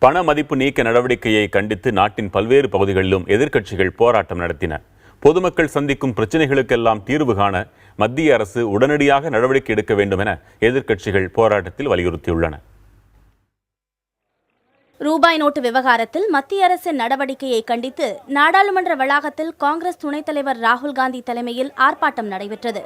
பண மதிப்பு நீக்க நடவடிக்கையை கண்டித்து நாட்டின் பல்வேறு பகுதிகளிலும் எதிர்க்கட்சிகள் போராட்டம் நடத்தின. பொதுமக்கள் சந்திக்கும் பிரச்சினைகளுக்கெல்லாம் தீர்வு காண மத்திய அரசு உடனடியாக நடவடிக்கை எடுக்க வேண்டும் என எதிர்க்கட்சிகள் போராட்டத்தில் வலியுறுத்தியுள்ளன. ரூபாய் நோட்டு விவகாரத்தில் மத்திய அரசின் நடவடிக்கையை கண்டித்து நாடாளுமன்ற வளாகத்தில் காங்கிரஸ் துணைத் தலைவர் ராகுல் காந்தி தலைமையில் ஆர்ப்பாட்டம் நடைபெற்றது.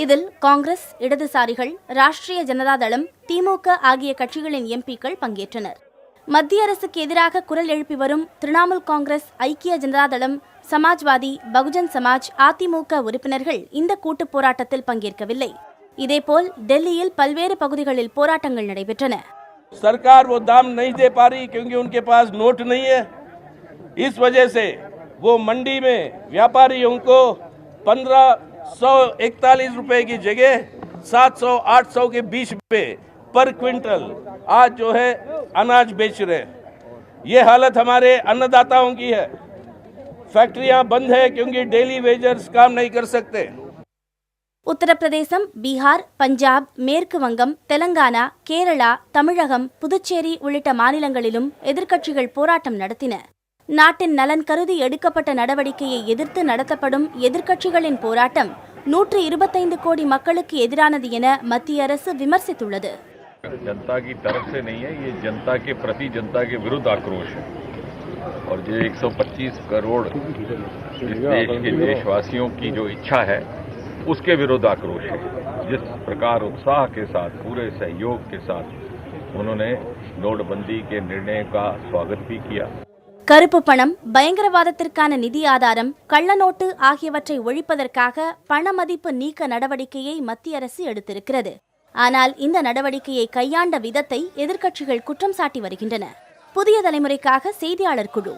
இதில் காங்கிரஸ், இடதுசாரிகள், ராஷ்டிரிய ஜனதா தளம், திமுக ஆகிய கட்சிகளின் எம்பிக்கள் பங்கேற்றனர். மத்திய அரசுக்கு எதிராக குரல் எழுப்பி வரும் திரிணாமுல் காங்கிரஸ், ஐக்கிய ஜனதா தளம், சமாஜ்வாதி, பகுஜன் சமாஜ், அதிமுக உறுப்பினர்கள் இந்த கூட்டுப் போராட்டத்தில் பங்கேற்கவில்லை. இதேபோல் டெல்லியில் பல்வேறு பகுதிகளில் போராட்டங்கள் நடைபெற்றன. सरकार वो दाम नहीं दे पा रही क्योंकि उनके पास नोट नहीं है। इस वजह से वो मंडी में व्यापारियों को 1541 रुपए की जगह 700-800 के बीच पे पर क्विंटल आज जो है अनाज बेच रहे हैं। ये हालत हमारे अन्नदाताओं की है। फैक्ट्रियां बंद है क्योंकि डेली वेजर्स काम नहीं कर सकते। உத்தரப்பிரதேசம், பீகார், பஞ்சாப், மேற்கு வங்கம், தெலங்கானா, கேரளா, தமிழகம், புதுச்சேரி உள்ளிட்ட மாநிலங்களிலும் எதிர்க்கட்சிகள் போராட்டம் நடத்தின. நாட்டின் நலன் கருதி எடுக்கப்பட்ட நடவடிக்கையை எதிர்த்து நடத்தப்படும் எதிர்க்கட்சிகளின் போராட்டம் 125 கோடி மக்களுக்கு எதிரானது என மத்திய அரசு விமர்சித்துள்ளது. जनता की तरफ से नहीं है, ये जनता के प्रति, जनता के विरुद्ध आक्रोश है। और जो 125 करोड़ इस देश के देशवासियों की जो इच्छा है उसके विरुद्ध आक्रोश है। जिस प्रकार उत्साह के साथ, पूरे सहयोग के साथ उन्होंने नोटबंदी के निर्णय का स्वागत भी किया. கருப்பு பணம், பயங்கரவாதத்திற்கான நிதி ஆதாரம், கள்ள நோட்டு ஆகியவற்றை ஒழிப்பதற்காக பண மதிப்பு நீக்க நடவடிக்கையை மத்திய அரசு எடுத்திருக்கிறது. ஆனால் இந்த நடவடிக்கையை கையாண்ட விதத்தை எதிர்க்கட்சிகள் குற்றம் சாட்டி வருகின்றன. புதிய தலைமுறைக்காக செய்தியாளர் குழு.